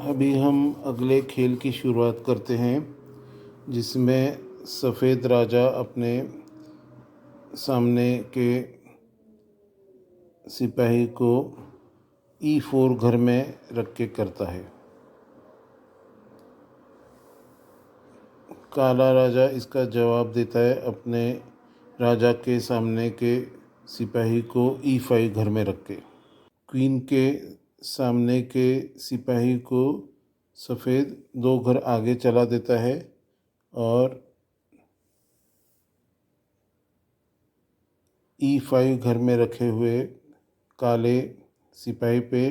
अभी हम अगले खेल की शुरुआत करते हैं, जिसमें सफ़ेद राजा अपने सामने के सिपाही को E4 घर में रख के करता है। काला राजा इसका जवाब देता है अपने राजा के सामने के सिपाही को E5 घर में रख के। क्वीन के सामने के सिपाही को सफ़ेद 2 घर आगे चला देता है और E5 घर में रखे हुए काले सिपाही पे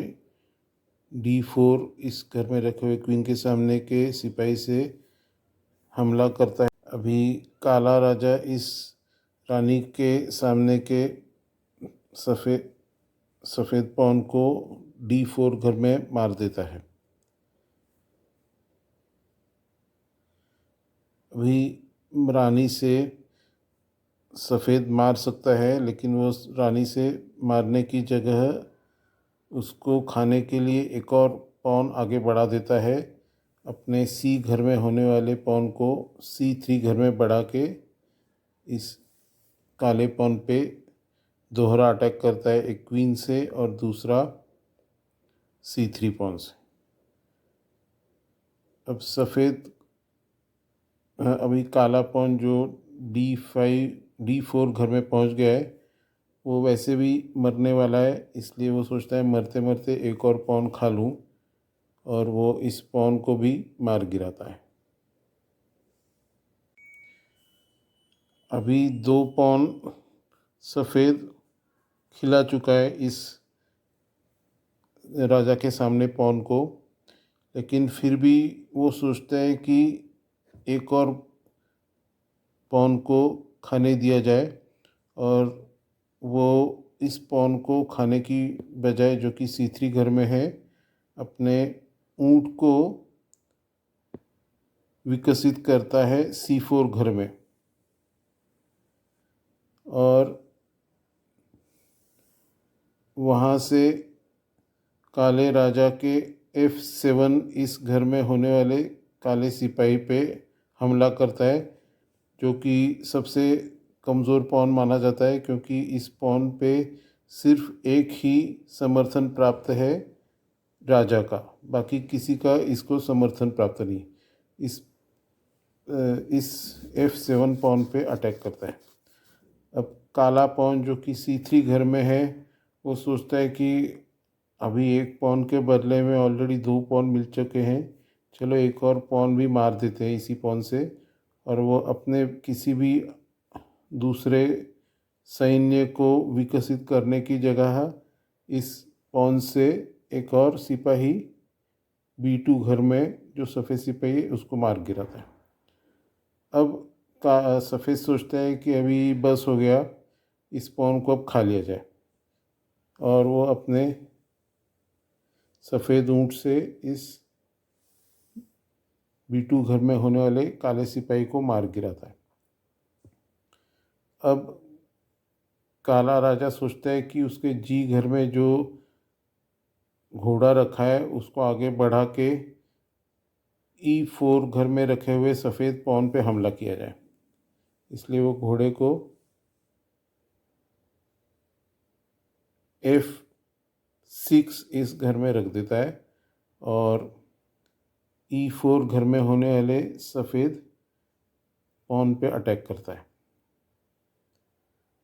D4 इस घर में रखे हुए क्वीन के सामने के सिपाही से हमला करता है। अभी काला राजा इस रानी के सामने के सफ़ेद पॉन को D4 घर में मार देता है। अभी रानी से सफ़ेद मार सकता है, लेकिन वो रानी से मारने की जगह उसको खाने के लिए एक और पॉन आगे बढ़ा देता है। अपने C घर में होने वाले पॉन को C3 घर में बढ़ा के इस काले पॉन पे दोहरा अटैक करता है, एक क्वीन से और दूसरा C3 पॉन से। अब सफ़ेद अभी काला पॉन जो D4 घर में पहुंच गया है, वो वैसे भी मरने वाला है, इसलिए वो सोचता है मरते मरते एक और पॉन खा लूँ, और वो इस पॉन को भी मार गिराता है। अभी 2 पॉन सफ़ेद खिला चुका है इस राजा के सामने पॉन को, लेकिन फिर भी वो सोचता है कि एक और पॉन को खाने दिया जाए, और वो इस पॉन को खाने की बजाय, जो कि C3 घर में है, अपने ऊँट को विकसित करता है C4 घर में। और वहाँ से काले राजा के F7 इस घर में होने वाले काले सिपाही पे हमला करता है, जो कि सबसे कमज़ोर पॉन माना जाता है, क्योंकि इस पॉन पे सिर्फ एक ही समर्थन प्राप्त है राजा का, बाकी किसी का इसको समर्थन प्राप्त नहीं। इस F7 पॉन पे अटैक करता है। अब काला पॉन जो कि C3 घर में है, वो सोचता है कि अभी एक पॉन के बदले में ऑलरेडी 2 पॉन मिल चुके हैं, चलो एक और पॉन भी मार देते हैं इसी पॉन से, और वो अपने किसी भी दूसरे सैन्य को विकसित करने की जगह इस पॉन से एक और सिपाही B2 घर में जो सफ़ेद सिपाही है उसको मार गिराता है। अब सफ़ेद सोचता है कि अभी बस हो गया, इस पॉन को अब खा लिया जाए, और वो अपने सफ़ेद ऊँट से इस B2 घर में होने वाले काले सिपाही को मार गिराता है। अब काला राजा सोचता है कि उसके G घर में जो घोड़ा रखा है उसको आगे बढ़ा के E4 घर में रखे हुए सफ़ेद पॉन पे हमला किया जाए, इसलिए वो घोड़े को F6 इस घर में रख देता है और E4 घर में होने वाले सफ़ेद पॉन पे अटैक करता है।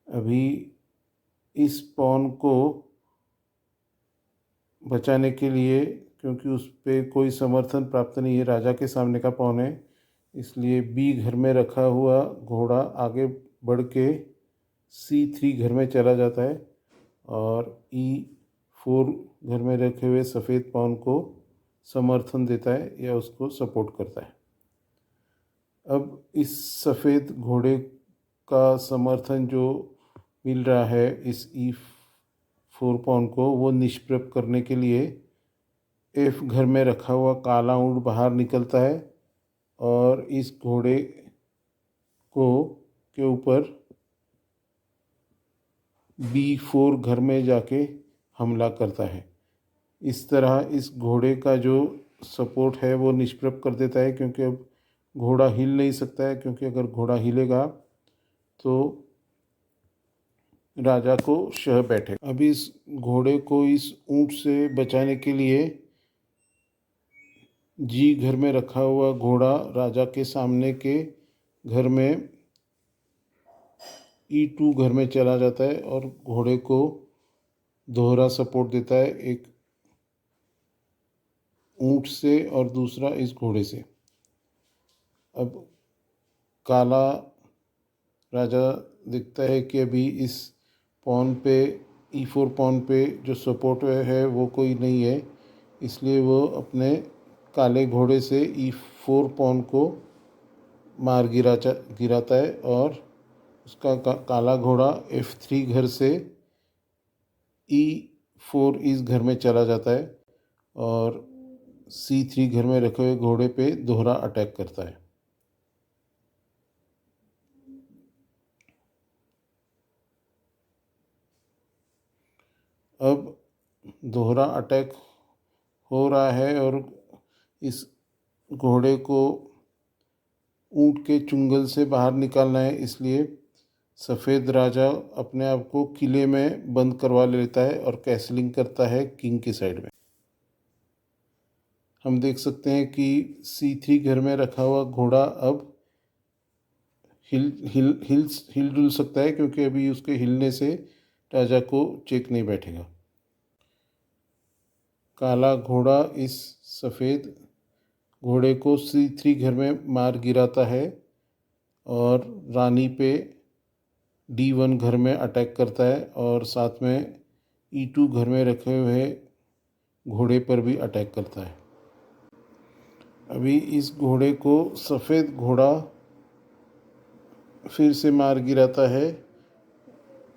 अभी इस पॉन को बचाने के लिए, क्योंकि उस पर कोई समर्थन प्राप्त नहीं है, राजा के सामने का पॉन है, इसलिए B घर में रखा हुआ घोड़ा आगे बढ़ के C3 घर में चला जाता है और E4 घर में रखे हुए सफ़ेद पॉन को समर्थन देता है या उसको सपोर्ट करता है। अब इस सफ़ेद घोड़े का समर्थन जो मिल रहा है इस E4 पॉन को, वो निष्प्रभ करने के लिए F घर में रखा हुआ काला ऊँट बाहर निकलता है और इस घोड़े को के ऊपर B4 घर में जाके हमला करता है। इस तरह इस घोड़े का जो सपोर्ट है वो निष्प्रभ कर देता है, क्योंकि अब घोड़ा हिल नहीं सकता है, क्योंकि अगर घोड़ा हिलेगा तो राजा को शह बैठेगा। अब इस घोड़े को इस ऊंट से बचाने के लिए जी घर में रखा हुआ घोड़ा राजा के सामने के घर में E2 घर में चला जाता है और घोड़े को दोहरा सपोर्ट देता है, एक ऊंट से और दूसरा इस घोड़े से। अब काला राजा देखता है कि अभी इस पॉन पे E4 पॉन पे जो सपोर्ट है वो कोई नहीं है, इसलिए वो अपने काले घोड़े से E4 पॉन को मार गिराता है और उसका काला घोड़ा F3 घर से E4 इस घर में चला जाता है और C3 घर में रखे हुए घोड़े पे दोहरा अटैक करता है। अब दोहरा अटैक हो रहा है और इस घोड़े को ऊंट के चुंगल से बाहर निकालना है, इसलिए सफ़ेद राजा अपने आप को किले में बंद करवा लेता है और कैसलिंग करता है किंग की साइड में। हम देख सकते हैं कि C3 घर में रखा हुआ घोड़ा अब हिल डुल सकता है, क्योंकि अभी उसके हिलने से राजा को चेक नहीं बैठेगा। काला घोड़ा इस सफ़ेद घोड़े को C3 घर में मार गिराता है और रानी पे D1 घर में अटैक करता है और साथ में E2 घर में रखे हुए घोड़े पर भी अटैक करता है। अभी इस घोड़े को सफ़ेद घोड़ा फिर से मार गिराता है।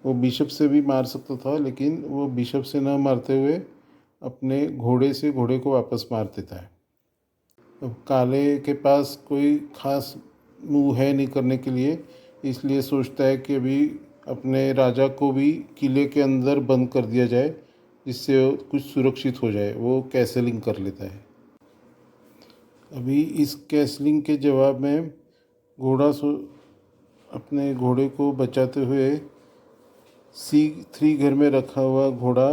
वो बिशप से भी मार सकता था, लेकिन वो बिशप से न मारते हुए अपने घोड़े से घोड़े को वापस मार देता है। अब काले के पास कोई ख़ास मूव है नहीं करने के लिए, इसलिए सोचता है कि अभी अपने राजा को भी किले के अंदर बंद कर दिया जाए, जिससे कुछ सुरक्षित हो जाए। वो कैसलिंग कर लेता है। अभी इस कैसलिंग के जवाब में घोड़ा अपने घोड़े को बचाते हुए C3 घर में रखा हुआ घोड़ा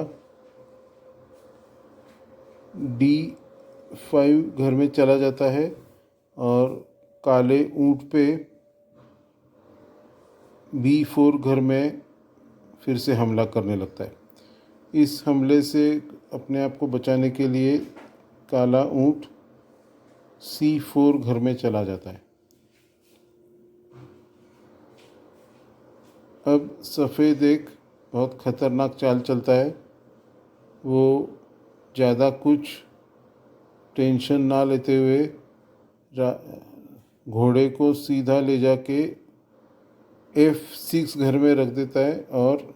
D5 घर में चला जाता है और काले ऊंट पे B4 घर में फिर से हमला करने लगता है। इस हमले से अपने आप को बचाने के लिए काला ऊंट C4 घर में चला जाता है। अब सफ़ेद एक बहुत ख़तरनाक चाल चलता है। वो ज़्यादा कुछ टेंशन ना लेते हुए घोड़े को सीधा ले जाके F6 घर में रख देता है और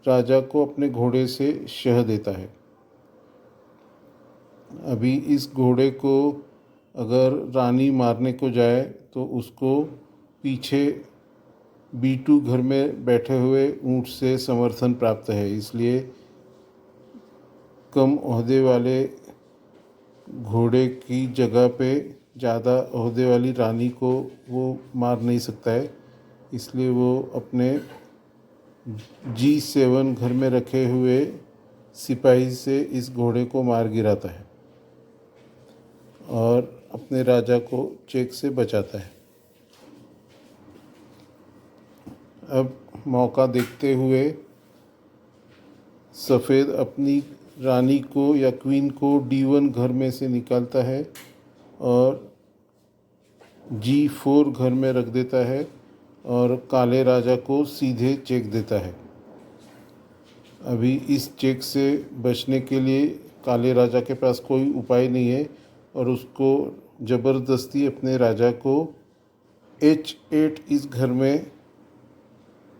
राजा को अपने घोड़े से शह देता है। अभी इस घोड़े को अगर रानी मारने को जाए तो उसको पीछे B2 घर में बैठे हुए ऊंट से समर्थन प्राप्त है, इसलिए कम ओहदे वाले घोड़े की जगह पे ज़्यादा ओहदे वाली रानी को वो मार नहीं सकता है। इसलिए वो अपने G7 घर में रखे हुए सिपाही से इस घोड़े को मार गिराता है और अपने राजा को चेक से बचाता है। अब मौका देखते हुए सफ़ेद अपनी रानी को या क्वीन को D1 घर में से निकालता है और G4 घर में रख देता है और काले राजा को सीधे चेक देता है। अभी इस चेक से बचने के लिए काले राजा के पास कोई उपाय नहीं है और उसको ज़बरदस्ती अपने राजा को H8 इस घर में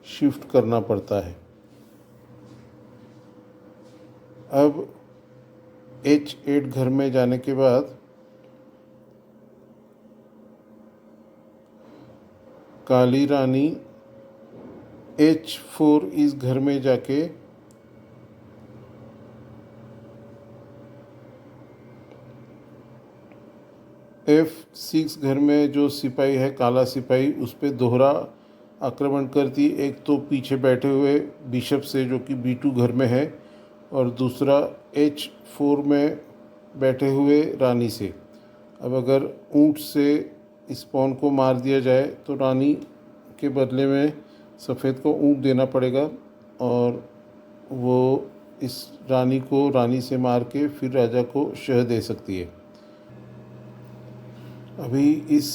शिफ्ट करना पड़ता है। अब H8 घर में जाने के बाद काली रानी H4 इस घर में जाके F6 घर में जो सिपाही है, काला सिपाही, उस पर दोहरा आक्रमण करती, एक तो पीछे बैठे हुए बिशप से जो कि B2 घर में है, और दूसरा H4 में बैठे हुए रानी से। अब अगर ऊंट से इस पॉन को मार दिया जाए तो रानी के बदले में सफ़ेद को ऊंट देना पड़ेगा, और वो इस रानी को रानी से मार के फिर राजा को शह दे सकती है। अभी इस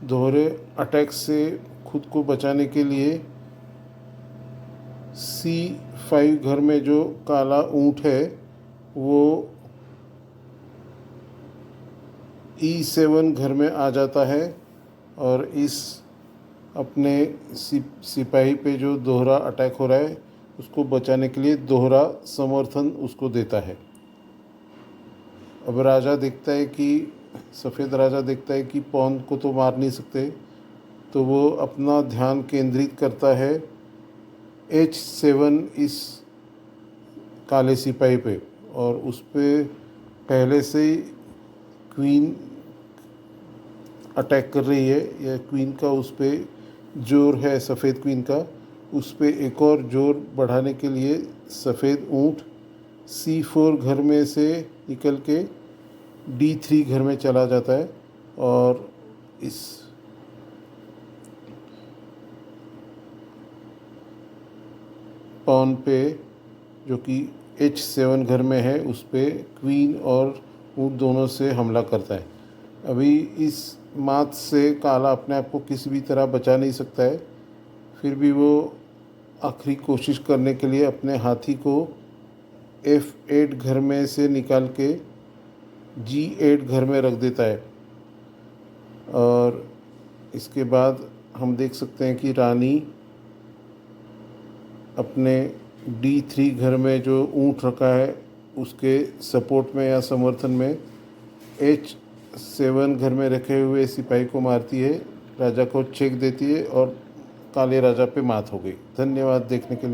दोहरे अटैक से खुद को बचाने के लिए C5 घर में जो काला ऊंट है वो E7 घर में आ जाता है, और इस अपने सिपाही पे जो दोहरा अटैक हो रहा है उसको बचाने के लिए दोहरा समर्थन उसको देता है। अब राजा देखता है कि सफ़ेद राजा देखता है कि पॉन को तो मार नहीं सकते, तो वो अपना ध्यान केंद्रित करता है H7 इस काले सिपाही पे, और उस पे पहले से ही क्वीन अटैक कर रही है, या क्वीन का उस पर जोर है, सफ़ेद क्वीन का। उस पर एक और जोर बढ़ाने के लिए सफ़ेद ऊँट C4 घर में से निकल के D3 घर में चला जाता है, और इस पॉन पे जो कि H7 घर में है उस पर क्वीन और ऊँट दोनों से हमला करता है। अभी इस मात से काला अपने आप को किसी भी तरह बचा नहीं सकता है, फिर भी वो आखिरी कोशिश करने के लिए अपने हाथी को F8 घर में से निकाल के G8 घर में रख देता है, और इसके बाद हम देख सकते हैं कि रानी अपने D3 घर में जो ऊँट रखा है उसके सपोर्ट में या समर्थन में H7 घर में रखे हुए सिपाही को मारती है, राजा को चेक देती है, और काले राजा पे मात हो गई। धन्यवाद देखने के लिए।